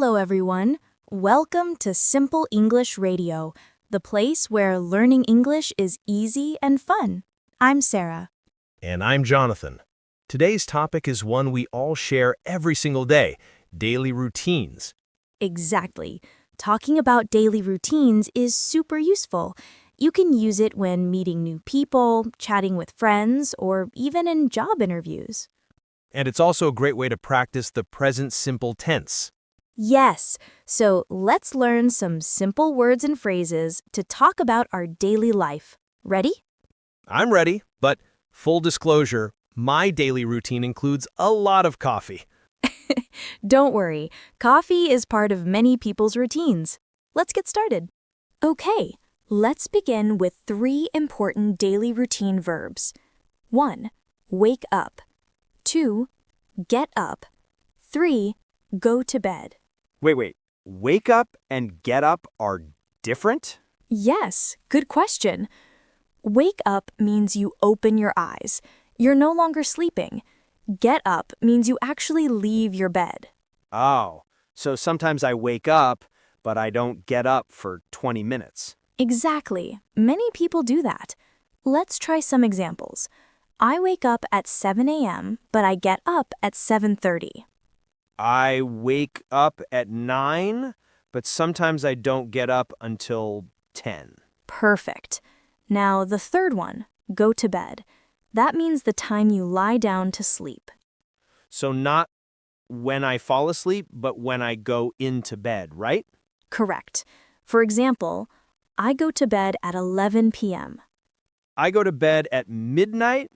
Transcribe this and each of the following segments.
Hello, everyone. Welcome to Simple English Radio, the place where learning English is easy and fun. I'm Sarah. And I'm Jonathan. Today's topic is one we all share every single day, daily routines. Exactly. Talking about daily routines is super useful. You can use it when meeting new people, chatting with friends, or even in job interviews. And it's also a great way to practice the present simple tense. Yes, so let's learn some simple words and phrases to talk about our daily life. Ready? I'm ready, but full disclosure, my daily routine includes a lot of coffee. Don't worry, coffee is part of many people's routines. Let's get started. Okay, let's begin with 3 important daily routine verbs. 1. Wake up. 2. Get up. 3. Go to bed. Wait. Wake up and get up are different? Yes, good question. Wake up means you open your eyes. You're no longer sleeping. Get up means you actually leave your bed. Oh, so sometimes I wake up, but I don't get up for 20 minutes. Exactly. Many people do that. Let's try some examples. I wake up at 7 a.m., but I get up at 7:30. I wake up at 9, but sometimes I don't get up until 10. Perfect. Now the third one, go to bed. That means the time you lie down to sleep. So not when I fall asleep, but when I go into bed, right? Correct. For example, I go to bed at 11 p.m. I go to bed at midnight,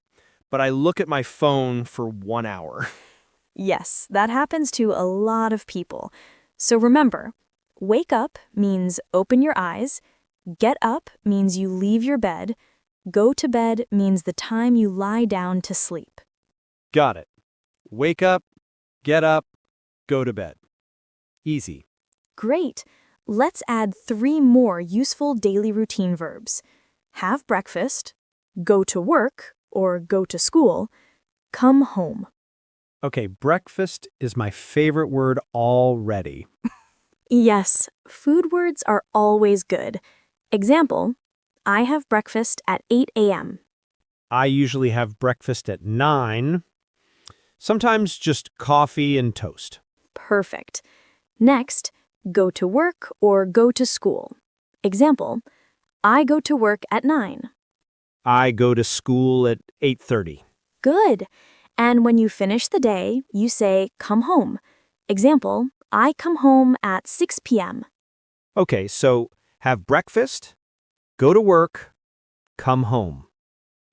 but I look at my phone for 1 hour. Yes, that happens to a lot of people. So remember, wake up means open your eyes, get up means you leave your bed, go to bed means the time you lie down to sleep. Got it. Wake up, get up, go to bed. Easy. Great. Let's add 3 more useful daily routine verbs. Have breakfast, go to work or go to school, come home. Okay, breakfast is my favorite word already. Yes, food words are always good. Example, I have breakfast at 8 a.m. I usually have breakfast at 9, sometimes just coffee and toast. Perfect. Next, go to work or go to school. Example, I go to work at 9. I go to school at 8:30. Good. And when you finish the day, you say, come home. Example, I come home at 6 p.m. Okay, so have breakfast, go to work, come home.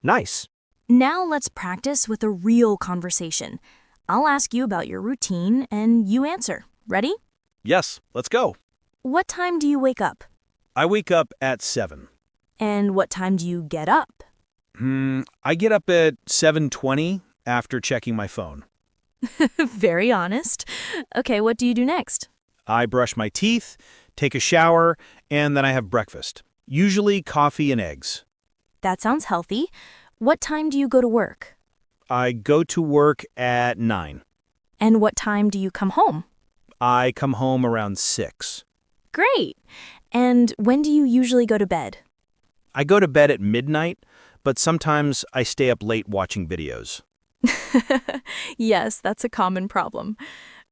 Nice. Now let's practice with a real conversation. I'll ask you about your routine and you answer. Ready? Yes, let's go. What time do you wake up? I wake up at 7. And what time do you get up? I get up at 7:20 after checking my phone. Very honest. Okay, what do you do next? I brush my teeth, take a shower, and then I have breakfast. Usually coffee and eggs. That sounds healthy. What time do you go to work? I go to work at 9. And what time do you come home? I come home around 6. Great. And when do you usually go to bed? I go to bed at midnight, but sometimes I stay up late watching videos. Yes, that's a common problem.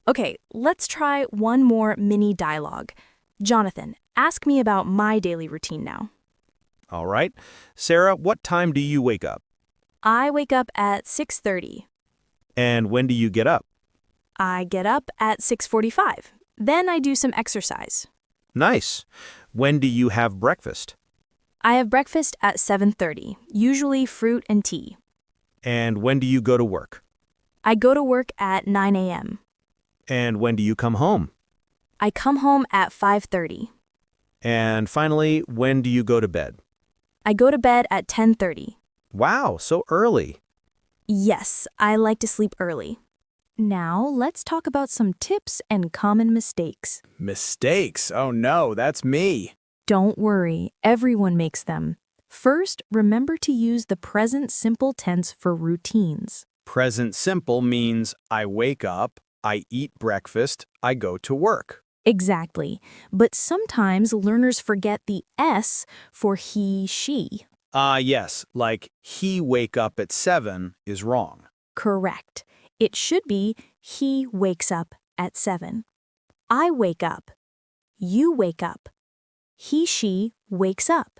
Okay, let's try one more mini dialogue. Jonathan, ask me about my daily routine now. All right. Sarah, what time do you wake up? I wake up at 6:30. And when do you get up? I get up at 6:45. Then I do some exercise. Nice. When do you have breakfast? I have breakfast at 7:30, usually fruit and tea. And when do you go to work? I go to work at 9 a.m. And when do you come home? I come home at 5:30. And finally, when do you go to bed? I go to bed at 10:30. Wow, so early. Yes, I like to sleep early. Now, let's talk about some tips and common mistakes. Mistakes? Oh no, that's me. Don't worry, everyone makes them. First, remember to use the present simple tense for routines. Present simple means I wake up, I eat breakfast, I go to work. Exactly. But sometimes learners forget the S for he, she. Yes, like he wake up at 7 is wrong. Correct. It should be he wakes up at 7. I wake up. You wake up. He, she wakes up.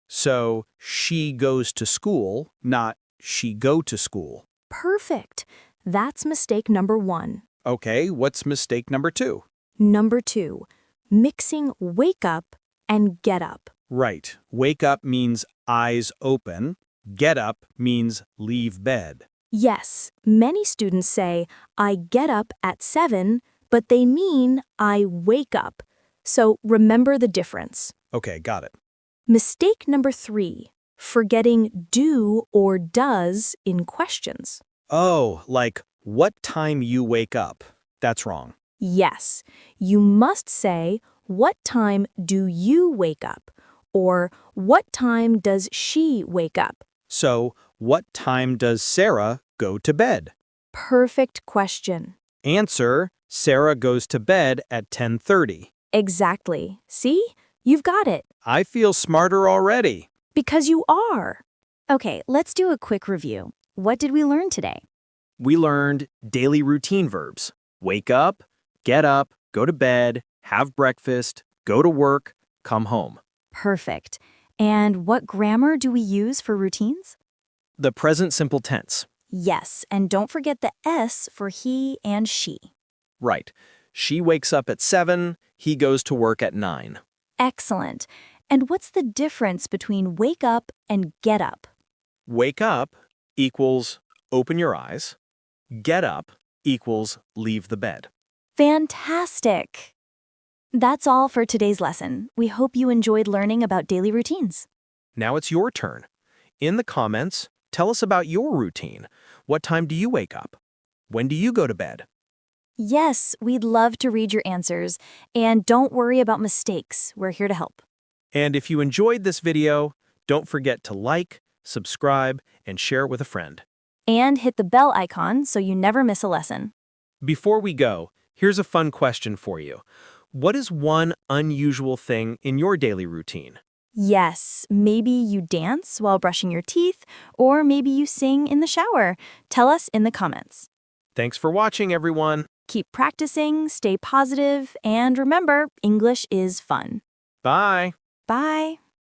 So she goes to school, not she go to school. Perfect. That's mistake number 1. Okay, what's mistake number 2? Number 2, mixing wake up and get up. Right. Wake up means eyes open. Get up means leave bed. Yes, many students say, I get up at 7, but they mean I wake up. So remember the difference. Okay, got it. Mistake number 3, forgetting do or does in questions. Oh, like what time you wake up. That's wrong. Yes, you must say, what time do you wake up? Or what time does she wake up? So, what time does Sarah go to bed? Perfect question. Answer, Sarah goes to bed at 10:30. Exactly. See? You've got it. I feel smarter already. Because you are. Okay, let's do a quick review. What did we learn today? We learned daily routine verbs. Wake up, get up, go to bed, have breakfast, go to work, come home. Perfect. And what grammar do we use for routines? The present simple tense. Yes, and don't forget the S for he and she. Right. She wakes up at 7, he goes to work at 9. Excellent. And what's the difference between wake up and get up? Wake up equals open your eyes. Get up equals leave the bed. Fantastic! That's all for today's lesson. We hope you enjoyed learning about daily routines. Now it's your turn. In the comments, tell us about your routine. What time do you wake up? When do you go to bed? Yes, we'd love to read your answers. And don't worry about mistakes. We're here to help. And if you enjoyed this video, don't forget to like, subscribe, and share it with a friend. And hit the bell icon so you never miss a lesson. Before we go, here's a fun question for you. What is one unusual thing in your daily routine? Yes, maybe you dance while brushing your teeth, or maybe you sing in the shower. Tell us in the comments. Thanks for watching, everyone. Keep practicing, stay positive, and remember, English is fun. Bye. Bye.